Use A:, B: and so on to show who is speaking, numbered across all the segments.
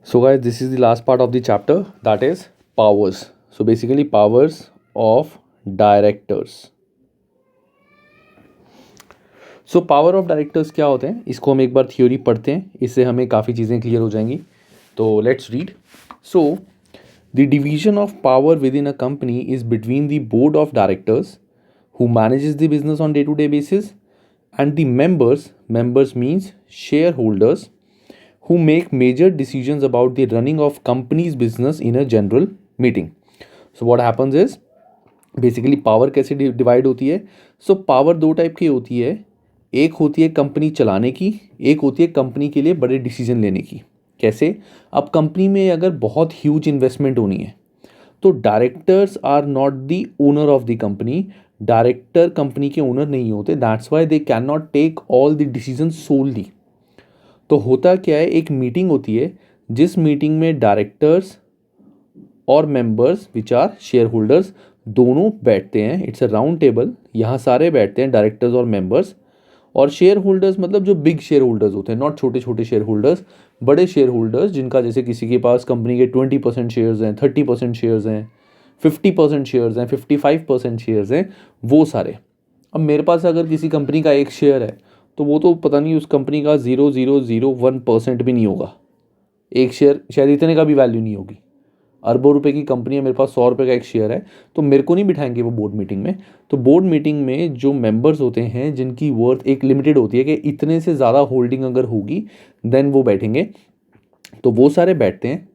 A: So guys, this is the last part of the chapter, that is powers. So basically powers of directors. So power of directors क्या होते हैं, इसको हम एक बार theory पढ़ते हैं, इससे हमें काफ़ी चीज़ें क्लियर हो जाएंगी. तो let's read. So the division of power within a company is between the board of directors who manages the business on day to day basis and the members means shareholders who make major decisions about the running of company's business in a general meeting. So what happens is basically power कैसे divide होती है. So power दो type की होती है. एक होती है कंपनी चलाने की, एक होती है कंपनी के लिए बड़े डिसीजन लेने की. कैसे? अब कंपनी में अगर बहुत ह्यूज इन्वेस्टमेंट होनी है तो directors are not the owner of the company. Director company के ओनर नहीं होते. That's why they can not take all the decision solely. तो होता क्या है, एक मीटिंग होती है जिस मीटिंग में डायरेक्टर्स और members which are shareholders दोनों बैठते हैं. It's a round table. यहाँ सारे बैठते हैं, डायरेक्टर्स और मेंबर्स. और शेयर होल्डर्स मतलब जो बिग शेयर होल्डर्स होते हैं, नॉट छोटे छोटे शेयर होल्डर्स, बड़े शेयर होल्डर्स जिनका जैसे किसी के पास कंपनी के 20% शेयर्स हैं, 30% शेयर्स हैं, 50% शेयर्स हैं, 55% शेयर्स हैं, वो सारे. अब मेरे पास अगर किसी कंपनी का एक शेयर है तो वो तो पता नहीं उस कंपनी का 0.001% भी नहीं होगा. एक शेयर शायद इतने का भी वैल्यू नहीं होगी. अरबों रुपए की कंपनी है, मेरे पास 100 रुपये का एक शेयर है, तो मेरे को नहीं बिठाएंगे वो बोर्ड मीटिंग में. तो बोर्ड मीटिंग में जो मेंबर्स होते हैं जिनकी वर्थ एक लिमिटेड होती है कि इतने से ज़्यादा होल्डिंग अगर होगी देन वो बैठेंगे, तो वो सारे बैठते हैं.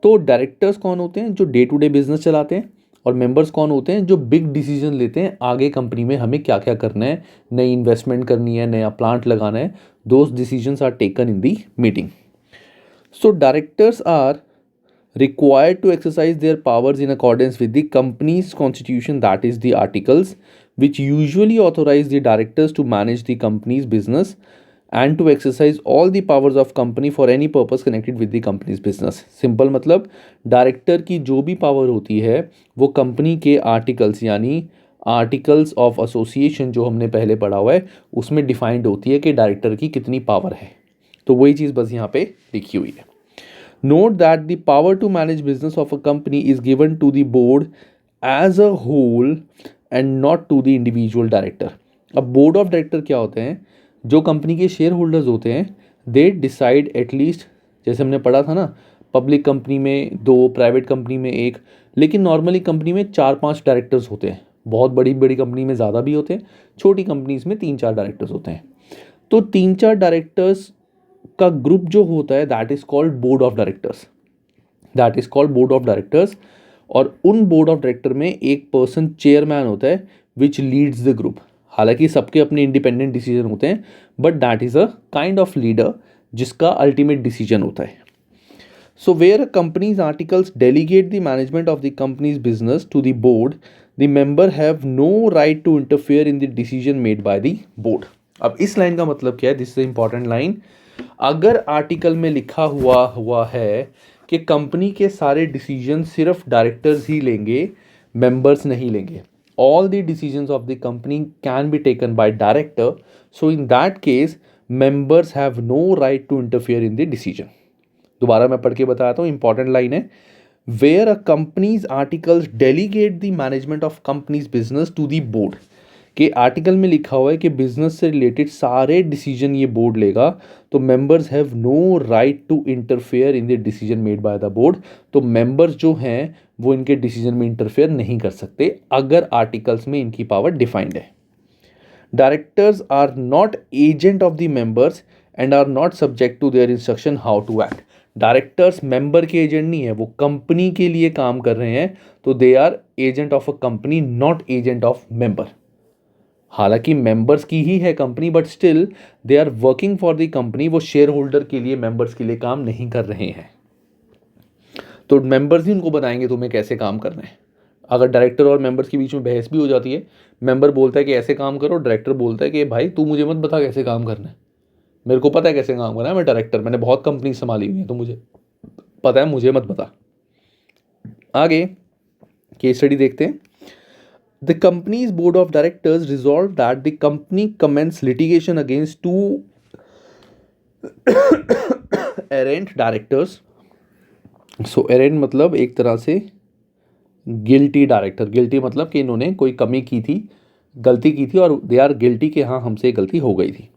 A: तो डायरेक्टर्स कौन होते हैं? जो डे टू डे बिजनेस चलाते हैं. और मेंबर्स कौन होते हैं? जो बिग डिसीजन लेते हैं आगे कंपनी में हमें क्या क्या करना है, नई इन्वेस्टमेंट करनी है, नया प्लांट लगाना है. Those decisions are taken in the meeting. So directors are required to exercise their powers in accordance with the company's constitution, that is the articles, which usually authorize the directors to manage the company's business and to exercise all the powers of company for any purpose connected with the company's business. Simple मतलब director की जो भी power होती है वो company के articles यानी articles of association जो हमने पहले पढ़ा हुआ है उसमें डिफाइंड होती है कि डायरेक्टर की कितनी पावर है. तो वही चीज़ बस यहाँ पे लिखी हुई है. Note that the power to manage business of a company is given to the board as a whole and not to the individual director. अब बोर्ड ऑफ डायरेक्टर क्या होते हैं? जो कंपनी के शेयर होल्डर्स होते हैं दे डिसाइड एटलीस्ट, जैसे हमने पढ़ा था ना, पब्लिक कंपनी में 2, प्राइवेट कंपनी में 1, लेकिन नॉर्मली कंपनी में 4-5 डायरेक्टर्स होते हैं. बहुत बड़ी बड़ी कंपनी में ज़्यादा भी होते हैं, छोटी कंपनीज में 3-4 डायरेक्टर्स होते हैं. तो 3-4 डायरेक्टर्स का ग्रुप जो होता है that is called board of directors. That is called board of directors. और उन बोर्ड ऑफ डायरेक्टर में एक पर्सन चेयरमैन होता है विच लीड्स द ग्रुप. हालांकि सबके अपने इंडिपेंडेंट डिसीजन होते हैं but that is a kind of leader जिसका अल्टीमेट डिसीजन होता है. So where company's articles delegate the management of the company's business to the board, the member have no right to interfere in the decision made by the board. अब इस लाइन का मतलब क्या है? This is important line. अगर article में लिखा हुआ है कि कंपनी के सारे डिसीजन सिर्फ डायरेक्टर्स ही लेंगे, मेंबर्स नहीं लेंगे, all the decisions of the company can be taken by director, so in that case members have no right to interfere in the decision. दोबारा मैं पढ़ के बताता हूँ, इंपॉर्टेंट लाइन है. Where a company's articles delegate the management of company's business to the board, कि article में लिखा हुआ है कि बिजनेस से रिलेटेड सारे डिसीजन ये बोर्ड लेगा, तो members have no right to interfere in the decision made by the board. तो मेंबर्स जो हैं वो इनके डिसीजन में इंटरफेयर नहीं कर सकते अगर आर्टिकल्स में इनकी पावर डिफाइंड है. Directors are not agent of the members and are not subject to their instruction how to act. Directors member के एजेंट नहीं है, वो कंपनी के लिए काम कर रहे हैं, तो they are agent of a company, not agent of member. हालांकि मेंबर्स की ही है company but still they are working for the company. वो शेयर होल्डर के लिए, मेंबर्स के लिए काम नहीं कर रहे हैं. तो मेंबर्स ही उनको बताएंगे तुम्हें कैसे काम करना है. अगर डायरेक्टर और मेंबर्स के बीच में बहस भी हो जाती है, मेंबर बोलता है कि ऐसे काम करो, डायरेक्टर बोलता है कि भाई तू मुझे मत बता कैसे काम करना है, मेरे को पता है कैसे काम करना है, मैं डायरेक्टर, मैंने बहुत कंपनी संभाली हुई है, तो मुझे पता है, मुझे मत बता. आगे केस स्टडी देखते हैं. The company's board of directors resolved that the company commence litigation against 2 errant directors so errant मतलब एक तरह से गिल्टी डायरेक्टर, गिल्टी मतलब कि इन्होंने कोई कमी की थी, गलती की थी और दे आर गिल्टी कि हाँ हमसे गलती हो गई थी.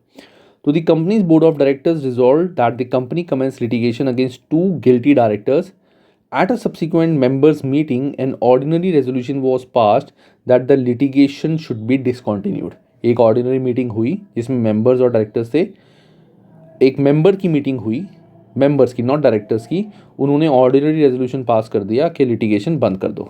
A: तो the company's board of directors resolve that the company commence litigation against two guilty directors. At a subsequent members meeting, an ordinary resolution was passed that the litigation should be discontinued. एक ordinary meeting हुई जिसमें members और directors थे. एक member की meeting हुई, members की not directors की. उन्होंने ऑर्डिनरी रेजोल्यूशन पास कर दिया कि लिटिगेशन बंद कर दो.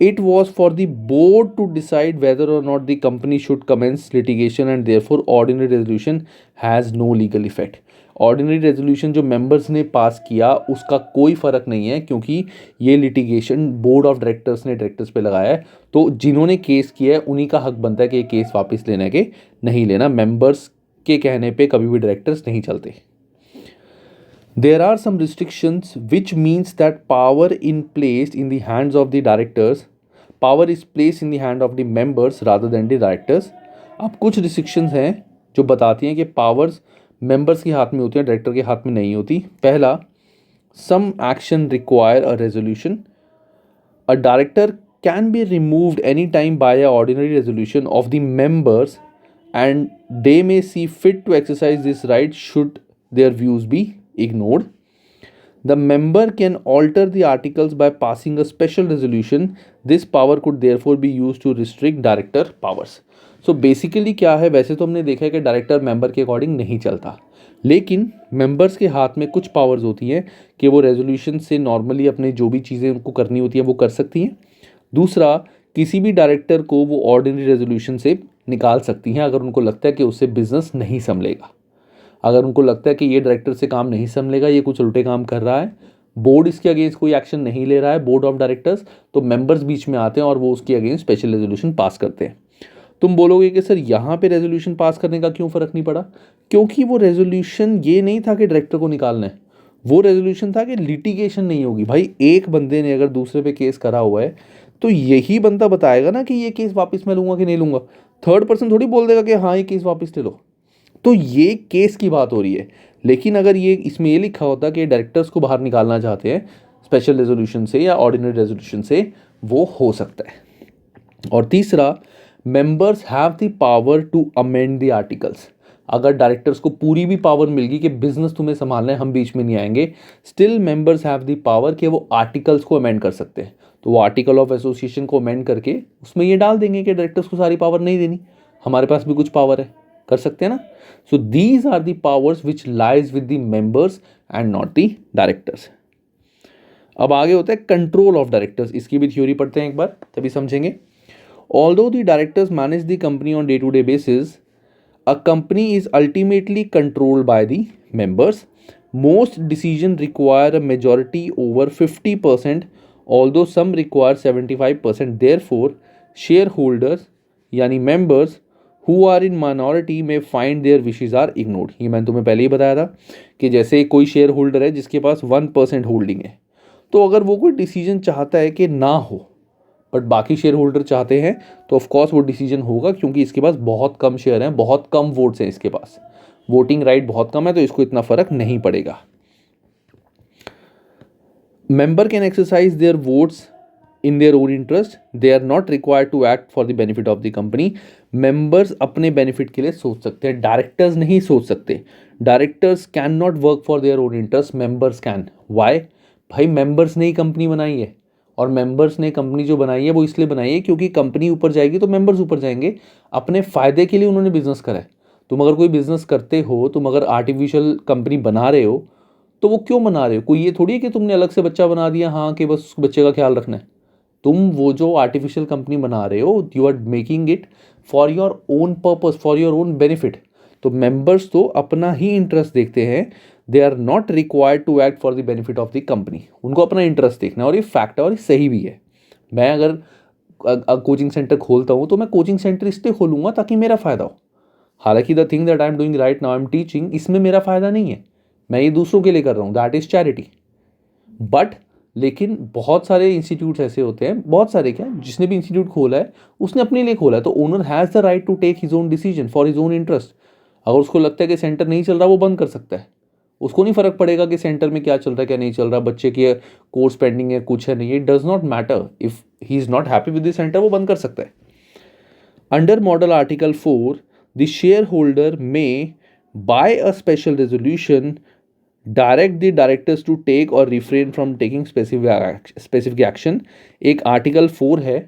A: It was for the board to decide whether or not the company should commence litigation and therefore ordinary resolution has no legal effect. Ordinary resolution जो members ने पास किया उसका कोई फ़र्क नहीं है क्योंकि ये लिटिगेशन बोर्ड ऑफ डायरेक्टर्स ने डायरेक्टर्स पे लगाया है. तो जिन्होंने केस किया है उन्हीं का हक बनता है कि ये केस वापस लेने के नहीं लेना. मेंबर्स के कहने पे कभी भी डायरेक्टर्स नहीं चलते. There are some restrictions which means that power in placed in the hands of the directors, power is placed in the hand of the members rather than the directors. अब कुछ restrictions हैं जो बताती हैं कि powers members के हाथ में होती हैं, director के हाथ में नहीं होती. पहला, some action require a resolution. A director can be removed anytime by a ordinary resolution of the members and they may see fit to exercise this right should their views be ignored. The member can alter the articles by passing a special resolution. This power could therefore be used to restrict director powers. So basically क्या है, वैसे तो हमने देखा है कि director member के according नहीं चलता, लेकिन मेंबर्स के हाथ में कुछ पावर्स होती हैं कि वो रेजोल्यूशन से नॉर्मली अपने जो भी चीज़ें उनको करनी होती हैं वो कर सकती हैं. दूसरा, किसी भी डायरेक्टर को वो ऑर्डिनरी रेजोल्यूशन से निकाल सकती हैं अगर उनको लगता है कि उससे बिजनेस नहीं संभलेगा. अगर उनको लगता है कि ये डायरेक्टर से काम नहीं संभलेगा, ये कुछ उल्टे काम कर रहा है, बोर्ड इसके अगेंस्ट कोई एक्शन नहीं ले रहा है, बोर्ड ऑफ डायरेक्टर्स, तो मेंबर्स बीच में आते हैं और वो उसके अगेंस्ट स्पेशल रेजोल्यूशन पास करते हैं. तुम बोलोगे कि सर यहाँ पे रेजोल्यूशन पास करने का क्यों फ़र्क नहीं पड़ा? क्योंकि वो रेजोल्यूशन ये नहीं था कि डायरेक्टर को निकालना है, वो रेजोल्यूशन था कि लिटिगेशन नहीं होगी. भाई एक बंदे ने अगर दूसरे पे केस करा हुआ है तो यही बंदा बताएगा ना कि ये केस वापस मैं लूँगा कि नहीं लूँगा. थर्ड पर्सन थोड़ी बोल देगा कि हाँ ये केस वापस ले लो. तो ये केस की बात हो रही है. लेकिन अगर ये इसमें ये लिखा होता कि डायरेक्टर्स को बाहर निकालना चाहते हैं स्पेशल रेजोल्यूशन से या ऑर्डिनरी रेजोल्यूशन से, वो हो सकता है. और तीसरा, members have the power to amend the articles. अगर डायरेक्टर्स को पूरी भी पावर मिल गई कि बिजनेस तुम्हें संभालना है, हम बीच में नहीं आएंगे, still members have the power कि वो आर्टिकल्स को अमेंड कर सकते हैं. तो वो आर्टिकल ऑफ एसोसिएशन को अमेंड करके उसमें ये डाल देंगे कि डायरेक्टर्स को सारी पावर नहीं देनी, हमारे पास भी कुछ पावर है, कर सकते हैं ना. So these are the powers which lies with the members and not the directors. अब आगे होता है कंट्रोल ऑफ डायरेक्टर्स. इसकी भी थ्योरी पढ़ते हैं एक बार, तभी समझेंगे. Although the directors manage the company on day-to-day basis, a company is ultimately controlled by the members. Most decisions require a majority over 50%, although some require 75%. Therefore, shareholders, यानी members who are in minority may find their wishes are ignored. ये मैंने तुम्हें पहले ही बताया था कि जैसे कोई शेयर होल्डर है जिसके पास 1% होल्डिंग है, तो अगर वो कोई डिसीजन चाहता है कि ना हो बट बाकी शेयर होल्डर चाहते हैं तो ऑफकोर्स वो डिसीजन होगा, क्योंकि इसके पास बहुत कम शेयर हैं, बहुत कम वोट्स हैं, इसके पास वोटिंग राइट बहुत कम है, तो इसको इतना फर्क नहीं पड़ेगा. Member can exercise their votes in their own interest. They are not required to act for the benefit of the company. Members अपने बेनिफिट के लिए सोच सकते हैं, डायरेक्टर्स नहीं सोच सकते. Directors can not work for their own interest, members can. Why? भाई मेंबर्स ने ही कंपनी बनाई है, और मेंबर्स ने कंपनी जो बनाई है वो इसलिए बनाई है क्योंकि कंपनी ऊपर जाएगी तो मेंबर्स ऊपर जाएंगे. अपने फ़ायदे के लिए उन्होंने बिजनेस करा है. तुम अगर कोई बिजनेस करते हो, तुम अगर आर्टिफिशियल कंपनी बना रहे हो, तो वो क्यों बना रहे हो? कोई ये थोड़ी है कि तुमने अलग से बच्चा बना दिया, हाँ कि बस उस बच्चे का ख्याल रखना है. तुम वो जो आर्टिफिशियल कंपनी बना रहे हो, you are making it for your own purpose, for your own benefit. तो मेंबर्स तो अपना ही इंटरेस्ट देखते हैं. They are not required to act for the benefit of the company. उनको अपना इंटरेस्ट देखना है, और ये फैक्ट है और ये सही भी है. मैं अगर कोचिंग सेंटर खोलता हूँ तो मैं कोचिंग सेंटर इसलिए खोलूँगा ताकि मेरा फ़ायदा हो. हालांकि the thing that I am doing right now, I am teaching, इसमें मेरा फ़ायदा नहीं है, मैं ये दूसरों के लिए कर रहा हूँ, दैट इज़ चैरिटी. बट लेकिन बहुत सारे इंस्टीट्यूट्स ऐसे होते हैं, बहुत सारे क्या, जिसने भी इंस्टीट्यूट खोला है उसने अपने लिए खोला है, तो owner has the right to take his own decision for his own interest. अगर उसको लगता है कि सेंटर नहीं चल रहा, वो बंद कर सकता है. उसको नहीं फ़र्क पड़ेगा कि सेंटर में क्या चल रहा है क्या नहीं चल रहा, बच्चे की कोर्स पेंडिंग है कुछ है नहीं, it does not matter. If he is not happy with the centre वो बंद कर सकता है. Under model article 4 the shareholder may by a special resolution direct the directors to take or refrain from taking specific action. एक article 4 है,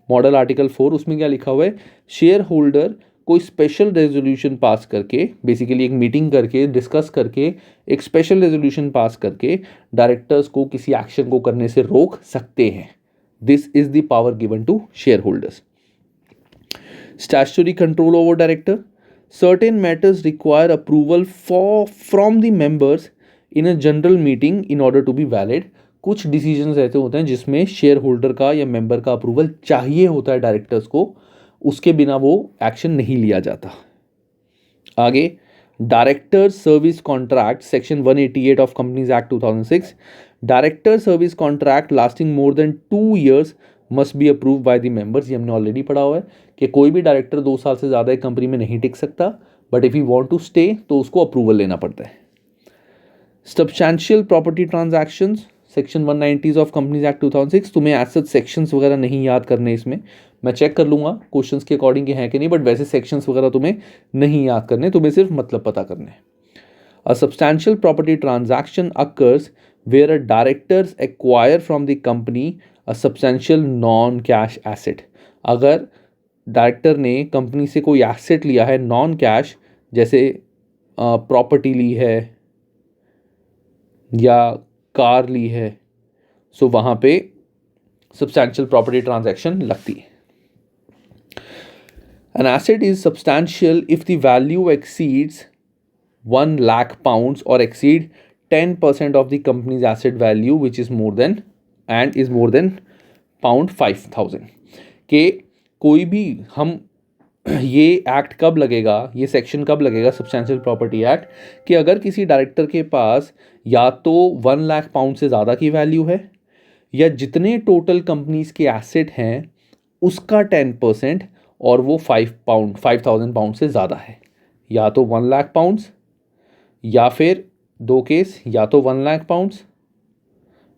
A: model article 4, उसमें क्या लिखा हुआ है, शेयर होल्डर कोई स्पेशल रेजोल्यूशन पास करके, बेसिकली एक मीटिंग करके डिस्कस करके एक स्पेशल रेजोल्यूशन पास करके डायरेक्टर्स को किसी एक्शन को करने से रोक सकते हैं. This is the power given to share holders. Statutory control over director. Certain matters require approval from the members in a general meeting in order to be valid. कुछ डिसीजंस ऐसे होते हैं जिसमें शेयर होल्डर का या member का approval चाहिए होता है डायरेक्टर्स को, उसके बिना वो एक्शन नहीं लिया जाता. आगे director service contract section 188 of companies act 2006. Director service contract lasting more than 2 years must be approve by the members. ये हमने ऑलरेडी पढ़ा हुआ है कि कोई भी डायरेक्टर 2 साल से ज़्यादा एक कंपनी में नहीं टिक सकता, but if you want to stay तो उसको अप्रूवल लेना पड़ता है. Substantial property transactions section 190 of companies act 2006. तुम्हें एज सेक्शंस वगैरह नहीं याद करने, इसमें मैं चेक कर लूँगा क्वेश्चंस के अकॉर्डिंग के हैं कि नहीं, बट वैसे सेक्शंस वगैरह तुम्हें नहीं याद करने, तुम्हें सिर्फ मतलब पता करने. A substantial property transaction occurs where a directors acquire from the company a substantial non cash asset. अगर डायरेक्टर ने कंपनी से कोई एसेट लिया है नॉन कैश, जैसे प्रॉपर्टी ली है या कार ली है, सो वहाँ पे सब्सटैंशियल प्रॉपर्टी ट्रांजैक्शन लगती है. An asset is substantial if the value exceeds 1 lakh pounds or exceed 10% of the company's asset value which is more than pound 5,000. के कोई भी हम ये एक्ट कब लगेगा, ये सेक्शन कब लगेगा सब्सटैंशियल प्रॉपर्टी एक्ट, कि अगर किसी डायरेक्टर के पास या तो 1 लाख पाउंड से ज़्यादा की वैल्यू है या जितने टोटल कंपनीज के एसेट हैं उसका 10% और वो 5,000 पाउंड से ज़्यादा है, या तो 1 लाख पाउंड्स या फिर 2 केस, या तो 1 लाख पाउंड्स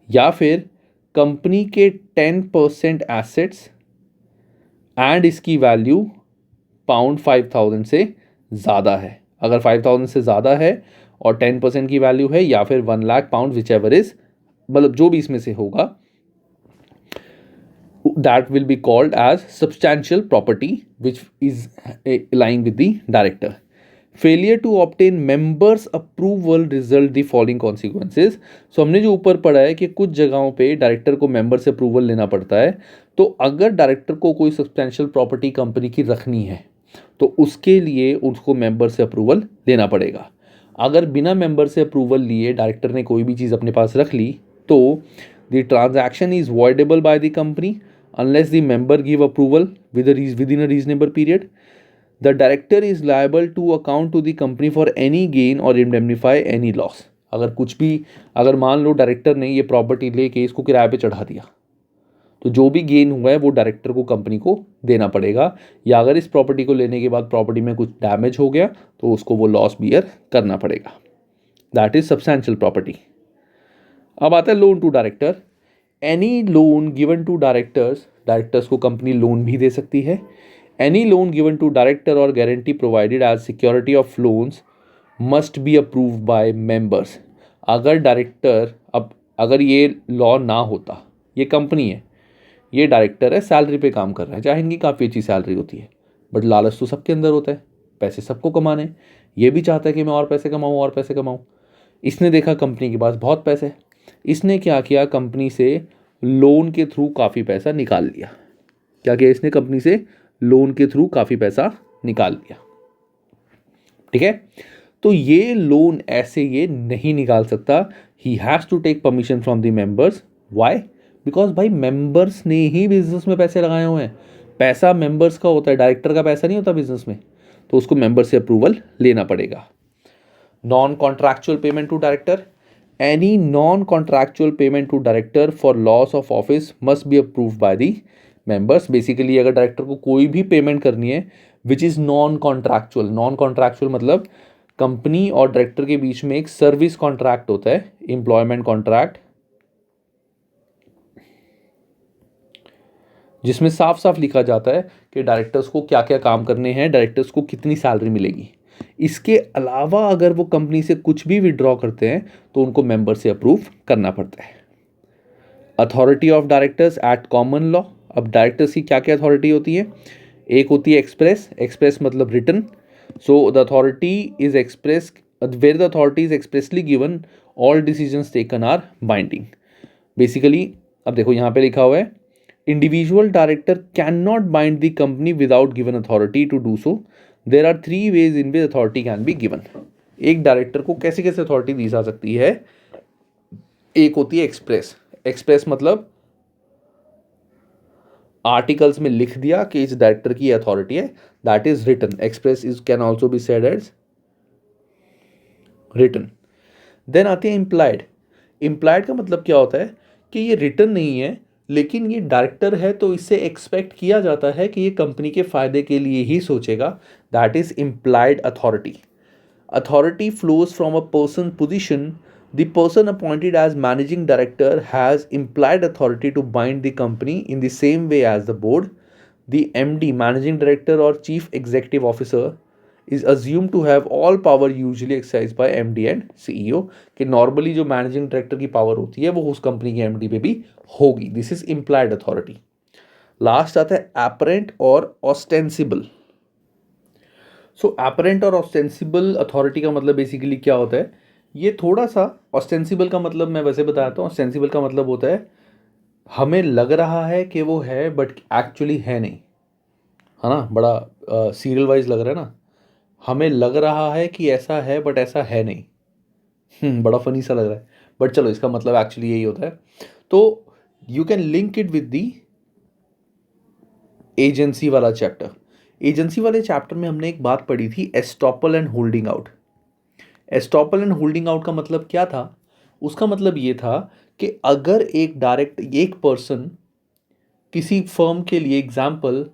A: या फिर कंपनी के 10% एसेट्स एंड इसकी वैल्यू पाउंड 5,000 से ज़्यादा है. अगर 5,000 से ज़्यादा है और 10% की वैल्यू है या फिर 1 lakh pound, which ever is, मतलब जो भी इसमें से होगा, that will be called as substantial property which is lying with the director. Failure to obtain members approval result the following consequences. So हमने जो ऊपर पढ़ा है कि कुछ जगहों पे डायरेक्टर को मेंबर से अप्रूवल लेना पड़ता है, तो अगर डायरेक्टर को कोई सब्सटैंशियल प्रॉपर्टी कंपनी की रखनी है तो उसके लिए उसको मेंबर से अप्रूवल लेना पड़ेगा. अगर बिना मेंबर से अप्रूवल लिए डायरेक्टर ने कोई भी चीज़ अपने पास रख ली तो the transaction is voidable by the company unless the member give approval within a reasonable period. The director is liable to account to the company for any gain or indemnify any loss. अगर मान लो director ने ये property लेके इसको किराए पे चढ़ा दिया तो जो भी गेन हुआ है वो डायरेक्टर को कंपनी को देना पड़ेगा, या अगर इस प्रॉपर्टी को लेने के बाद प्रॉपर्टी में कुछ डैमेज हो गया तो उसको वो लॉस बियर करना पड़ेगा. That is substantial property. अब आता है loan to director. Any loan given to directors को कंपनी लोन भी दे सकती है. Any loan given to director or guarantee provided as security of loans must be approve by members. अगर director, अब अगर ये लॉ ना होता, ये कंपनी है, ये डायरेक्टर है, सैलरी पे काम कर रहा है, चाहे इनकी काफ़ी अच्छी सैलरी होती है, बट लालच तो सबके अंदर होता है, पैसे सबको कमाने, ये भी चाहता है कि मैं और पैसे कमाऊँ. इसने देखा कंपनी के पास बहुत पैसे है, इसने क्या किया, कंपनी से लोन के थ्रू काफ़ी पैसा निकाल लिया. क्या किया इसने, कंपनी से लोन के थ्रू काफ़ी पैसा निकाल लिया. ठीक है, तो ये लोन ऐसे ये नहीं निकाल सकता. He has to take permission from the members. Why? Because भाई मेंबर्स ने ही बिजनेस में पैसे लगाए हुए हैं. पैसा मेंबर्स का होता है, डायरेक्टर का पैसा नहीं होता बिजनेस में, तो उसको मेंबर से अप्रूवल लेना पड़ेगा. Non contractual payment to director. Any non-contractual payment to director for loss of office must be approved by the members. Basically अगर डायरेक्टर को कोई भी पेमेंट करनी है which is non-contractual मतलब कंपनी और डायरेक्टर के बीच में एक सर्विस कॉन्ट्रैक्ट होता है, एम्प्लॉयमेंट कॉन्ट्रैक्ट, जिसमें साफ साफ लिखा जाता है कि डायरेक्टर्स को क्या क्या काम करने हैं, डायरेक्टर्स को कितनी सैलरी मिलेगी। इसके अलावा अगर वो कंपनी से कुछ भी विड्रॉ करते हैं तो उनको मेंबर से अप्रूव करना पड़ता है। Authority of directors at common law. अब डायरेक्टर्स की क्या क्या अथॉरिटी होती है? एक होती है एक्सप्रेस, एक्सप्रेस मतलब written. So the authority is express, where the authority is expressly given, all decisions taken are binding. Basically अब देखो यहाँ पे लिखा हुआ है, individual director can not bind the company without given authority to do so. There are 3 ways in which authority can be given. एक director को कैसे कैसे अथॉरिटी दी जा सकती है? एक होती है एक्सप्रेस, एक्सप्रेस मतलब आर्टिकल्स में लिख दिया कि इस डायरेक्टर की अथॉरिटी है, that is written. Express is can also be said as written. Then आती है इम्प्लाइड। इम्प्लाइड का मतलब क्या होता है कि ये रिटन नहीं है, लेकिन ये डायरेक्टर है तो इससे एक्सपेक्ट किया जाता है कि ये कंपनी के फायदे के लिए ही सोचेगा, that is implied authority. Authority flows from a person position. The person appointed as managing director has implied authority to bind the company in the same way as the board. The MD, managing director or chief executive officer, is assumed to have all power usually exercised by MD and CEO. कि normally जो managing director की power होती है वो उस company के MD पे भी होगी. This is implied authority. Last आता है apparent और ostensible. सो apparent और ostensible authority का मतलब बेसिकली क्या होता है? ये थोड़ा सा, ऑस्टेंसिबल का मतलब मैं वैसे बताता हूँ, ऑस्टेंसिबल का मतलब होता है हमें लग रहा है कि वो है बट एक्चुअली है नहीं, है ना? बड़ा सीरियल वाइज लग रहा है ना, हमें लग रहा है कि ऐसा है बट ऐसा है नहीं। बड़ा फनी सा लग रहा है, बट चलो इसका मतलब एक्चुअली यही होता है। तो you can link it with the agency वाला चैप्टर। एजेंसी वाले चैप्टर में हमने एक बात पढ़ी थी, estoppel and holding out. Estoppel and holding out का मतलब क्या था? उसका मतलब ये था कि अगर एक पर्सन किसी फर्म के लिए, एग्जाम्पल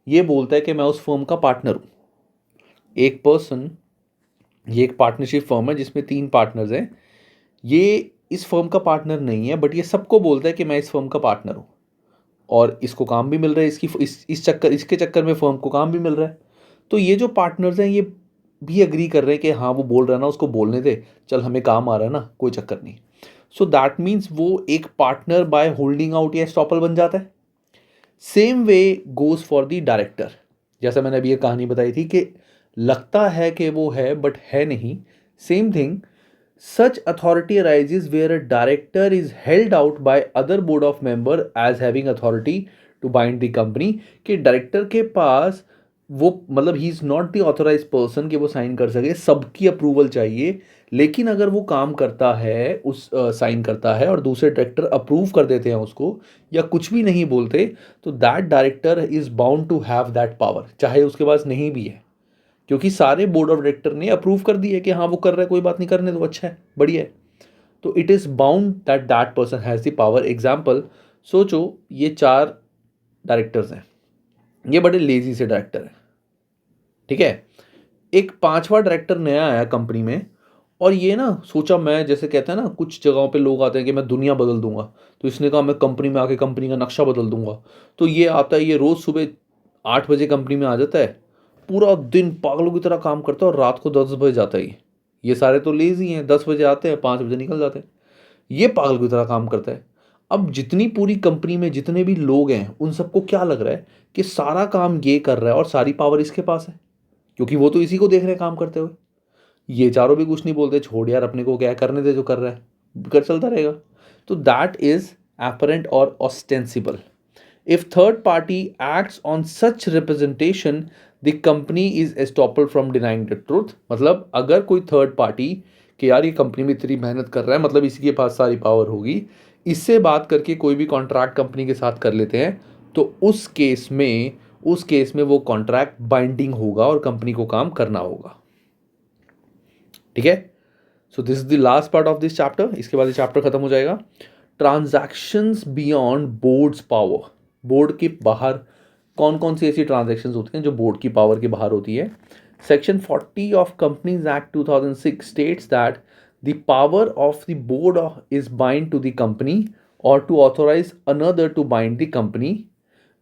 A: ये बोलता है कि मैं उस फर्म का पार्टनर हूँ, एक पर्सन, ये एक पार्टनरशिप फर्म है जिसमें 3 पार्टनर्स हैं, ये इस फर्म का पार्टनर नहीं है बट ये सबको बोलता है कि मैं इस फर्म का पार्टनर हूँ, और इसको काम भी मिल रहा है, इसके चक्कर में फर्म को काम भी मिल रहा है। तो ये जो पार्टनर्स हैं ये भी अग्री कर रहे हैं कि हाँ वो बोल रहा है ना, उसको बोलने दे, चल हमें काम आ रहा है ना, कोई चक्कर नहीं। सो दैट मीन्स वो एक पार्टनर बाय होल्डिंग आउट या एस्टॉपल बन जाता है। Same way goes for the director. जैसा मैंने अभी ये कहानी बताई थी कि लगता है कि वो है बट है नहीं, same thing. Such authority arises where a director is held out by other board of member as having authority to bind the company। कि डायरेक्टर के पास वो मतलब ही is not the authorise person कि वो साइन कर सके, सबकी अप्रूवल चाहिए। लेकिन अगर वो काम करता है, उस साइन करता है और दूसरे डायरेक्टर अप्रूव कर देते हैं उसको, या कुछ भी नहीं बोलते, तो that director is bound to have that power, चाहे उसके पास नहीं भी है, क्योंकि सारे बोर्ड ऑफ डायरेक्टर ने अप्रूव कर दिया कि हाँ वो कर रहा है, कोई बात नहीं, करने दो, अच्छा है, बढ़िया है। तो it is bound that that person has the power. Example सोचो, ये 4 डायरेक्टर्स हैं, ये बड़े लेजी से डायरेक्टर हैं, ठीक है। एक 5वां डायरेक्टर नया आया कंपनी में, और ये ना सोचा, मैं जैसे कहते हैं ना कुछ जगहों पे लोग आते हैं कि मैं दुनिया बदल दूंगा, तो इसने कहा मैं कंपनी में आके कंपनी का नक्शा बदल दूंगा। तो ये आता है, ये रोज़ सुबह 8 बजे कंपनी में आ जाता है, पूरा दिन पागलों की तरह काम करता है और रात को 10 बजे जाता है। ये सारे तो लेजी हैं, 10 बजे आते हैं, 5 बजे निकल जाते हैं। ये पागल की तरह काम करता है। अब जितनी पूरी कंपनी में जितने भी लोग हैं उन सबको क्या लग रहा है कि सारा काम ये कर रहा है और सारी पावर इसके पास है, क्योंकि वो तो इसी को देख रहे हैं काम करते हुए। ये चारों भी कुछ नहीं बोलते, छोड़ यार अपने को क्या है, करने दे, जो कर रहा है कर चलता रहेगा। तो दैट इज apparent और ostensible. If third party acts on such representation, the company is estoppel from denying the truth। मतलब अगर कोई थर्ड पार्टी कि यार ये कंपनी में इतनी मेहनत कर रहा है, मतलब इसी के पास सारी पावर होगी, इससे बात करके कोई भी कॉन्ट्रैक्ट कंपनी के साथ कर लेते हैं, तो उस केस में वो कॉन्ट्रैक्ट बाइंडिंग होगा और कंपनी को काम करना होगा, ठीक है। So this is the last part of this chapter. इसके बाद ये चैप्टर खत्म हो जाएगा। Transactions beyond boards power. Board के बाहर कौन कौन सी ऐसी ट्रांजैक्शंस होती हैं जो बोर्ड की पावर के बाहर होती है? Section 40 of Companies Act 2006 states that the power of the board is bind to the company or to authorize another to bind the company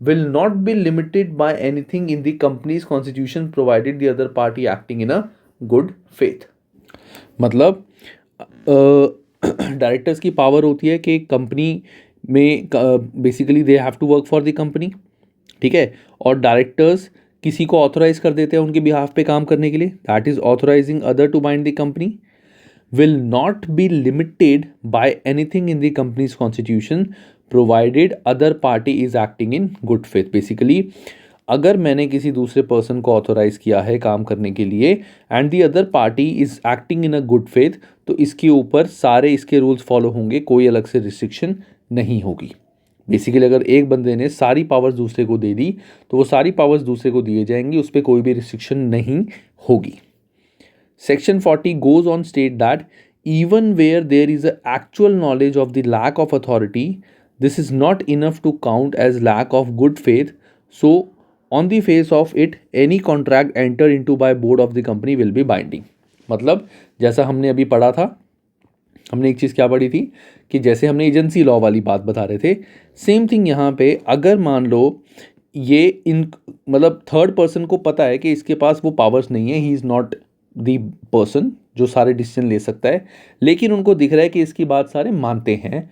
A: will not be limited by anything in the company's constitution provided the other party acting in a good faith. मतलब directors की power होती है कि company में basically they have to work for the company, ठीक है, और directors किसी को ऑथोराइज कर देते हैं उनके बिहाफ पे काम करने के लिए, that is authorising other to bind the company, will not be limited by anything in the company's constitution provided other party is acting in good faith. Basically अगर मैंने किसी दूसरे पर्सन को ऑथोराइज किया है काम करने के लिए and the other party is acting in a good faith, तो इसके ऊपर सारे इसके रूल्स फॉलो होंगे, कोई अलग से रिस्ट्रिक्शन नहीं होगी. बेसिकली अगर एक बंदे ने सारी पावर्स दूसरे को दे दी तो वो सारी पावर्स दूसरे को दिए जाएंगी, उस पर कोई भी रिस्ट्रिक्शन नहीं होगी. Section 40 goes on state that even where there is an actual knowledge of the lack of authority, this is not enough to count as lack of good faith. So, on the face of it, any contract entered into by board of the company will be binding. मतलब जैसा हमने अभी पढ़ा था, हमने एक चीज़ क्या पढ़ी थी कि जैसे हमने एजेंसी लॉ वाली बात बता रहे थे, सेम थिंग यहाँ पे अगर मान लो ये इन मतलब थर्ड पर्सन को पता है कि इसके पास वो पावर्स नहीं है, ही इज़ नॉट दी पर्सन जो सारे डिसीजन ले सकता है, लेकिन उनको दिख रहा है कि इसकी बात सारे मानते हैं,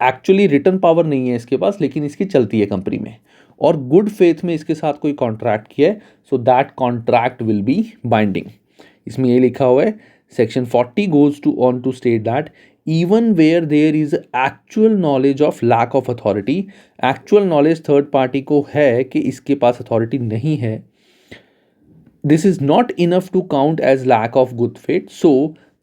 A: एक्चुअली रिटर्न पावर नहीं है इसके पास लेकिन इसकी चलती है कंपनी में, और गुड फेथ में इसके साथ कोई कॉन्ट्रैक्ट किया है, so that contract will be binding. इसमें ये लिखा हुआ है section 40 goes to on to state that even where there is actual knowledge of lack of authority, actual knowledge third party को है कि इसके पास अथॉरिटी नहीं है, this is not enough to count as lack of good faith. So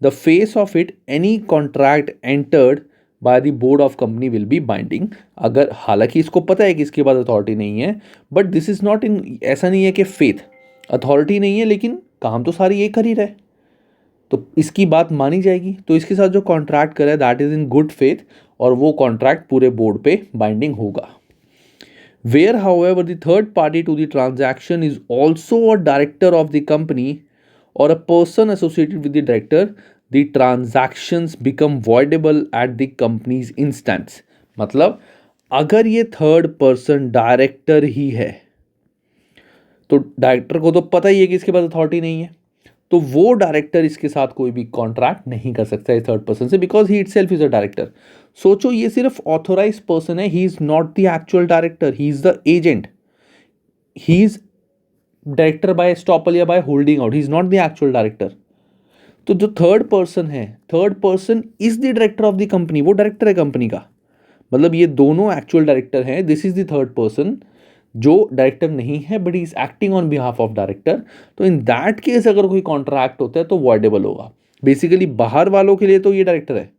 A: the face of it, any contract entered by the board of company will be binding. अगर हालांकि इसको पता है कि इसके पास अथॉरिटी नहीं है, but this is not in, ऐसा नहीं है कि फेथ अथॉरिटी नहीं है लेकिन काम तो सारी ये कर ही रहे, तो इसकी बात मानी जाएगी. तो इसके साथ जो कॉन्ट्रैक्ट करे that is in good faith, और वो कॉन्ट्रैक्ट पूरे बोर्ड पे बाइंडिंग होगा. Where, however, the third party to the transaction is also a director of the company or a person associated with the director, the transactions become voidable at the company's instance. मतलब अगर ये third person director ही है तो director को तो पता ही है कि इसके पास अथॉरिटी नहीं है, तो वो डायरेक्टर इसके साथ कोई भी कॉन्ट्रैक्ट नहीं कर सकता है थर्ड पर्सन से, because he itself is a director. सोचो ये सिर्फ ऑथोराइज पर्सन है, he is not the actual director, he is the agent, he is director by estoppel या by holding out, he is not the actual director. तो जो third person है, third person is the director of the company, वो director है company का, मतलब ये दोनों एक्चुअल डायरेक्टर हैं, this is the third person जो डायरेक्टर नहीं है but he is acting on behalf of director. तो इन दैट केस अगर कोई कॉन्ट्रैक्ट होता है तो वॉइडेबल होगा. बेसिकली बाहर वालों के लिए तो ये डायरेक्टर है,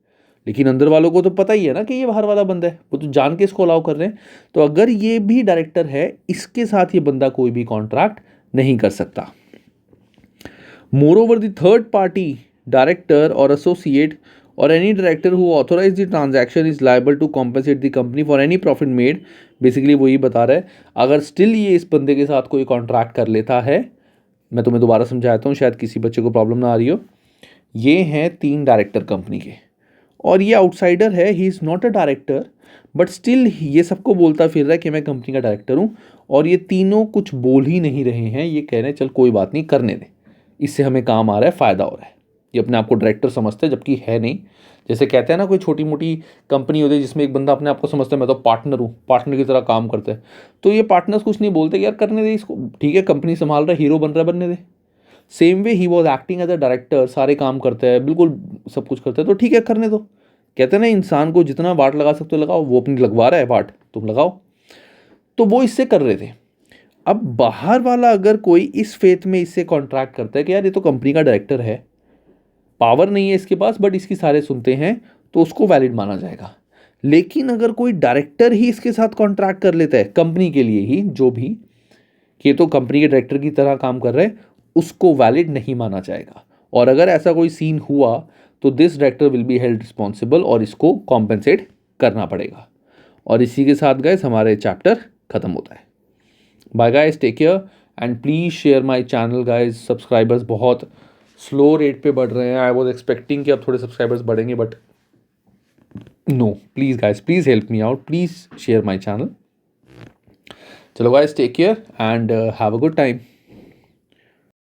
A: लेकिन अंदर वालों को तो पता ही है ना कि ये बाहर वाला बंदा है, वो तो जान के इसको अलाउ कर रहे हैं. तो अगर ये भी डायरेक्टर है, इसके साथ ये बंदा कोई भी कॉन्ट्रैक्ट नहीं कर सकता. Moreover the third party director और associate or any director who authorized the transaction is liable to compensate the company for any profit made. Basically वो ये बता रहा है अगर स्टिल ये इस बंदे के साथ कोई कॉन्ट्रैक्ट कर लेता है, मैं तुम्हें दोबारा समझाता हूँ शायद किसी बच्चे को प्रॉब्लम ना आ रही हो. ये हैं 3 डायरेक्टर कंपनी के और ये आउटसाइडर है, ही is not a director but still ये सबको बोलता फिर रहा है कि मैं कंपनी का डायरेक्टर हूँ, और ये तीनों कुछ बोल ही नहीं रहे हैं, ये कह रहे हैं चल कोई बात नहीं करने दे, इससे हमें काम आ रहा है, फ़ायदा हो रहा है. ये अपने आप को डायरेक्टर समझते हैं जबकि है नहीं. जैसे कहते हैं ना कोई छोटी मोटी कंपनी होती है जिसमें एक बंदा अपने आप को समझता है मैं तो पार्टनर हूँ, पार्टनर की तरह काम करता है, तो ये पार्टनर्स कुछ नहीं बोलते कि यार करने दे इसको, ठीक है कंपनी संभाल रहा है, हीरो बन रहा है, बनने दे. Same way he was acting as a director, सारे काम करता है, बिल्कुल सब कुछ करता है, तो ठीक है करने दो. कहते हैं ना इंसान को जितना वाट लगा सकते हो लगाओ, वो अपनी लगवा रहा है वाट, तुम लगाओ. तो वो इससे कर रहे थे. अब बाहर वाला अगर कोई इस फेथ में इससे कॉन्ट्रैक्ट करता है कि यार ये तो कंपनी का डायरेक्टर है, पावर नहीं है इसके पास बट इसकी सारे सुनते हैं, तो उसको वैलिड माना जाएगा. लेकिन अगर कोई डायरेक्टर ही इसके साथ कॉन्ट्रैक्ट कर लेता है कंपनी के लिए ही, जो भी कि ये तो कंपनी के डायरेक्टर की तरह काम कर रहे हैं, उसको वैलिड नहीं माना जाएगा. और अगर ऐसा कोई सीन हुआ तो this director will be held responsible और इसको कॉम्पेंसेट करना पड़ेगा. और इसी के साथ गाइस हमारे चैप्टर खत्म होता है. Bye guys, take care and please share my channel guys. Subscribers बहुत स्लो रेट पे बढ़ रहे हैं. आई वॉज एक्सपेक्टिंग कि अब थोड़े सब्सक्राइबर्स बढ़ेंगे, but no. Please guys, please help me out, please share my channel. चलो guys, take care and have a good time.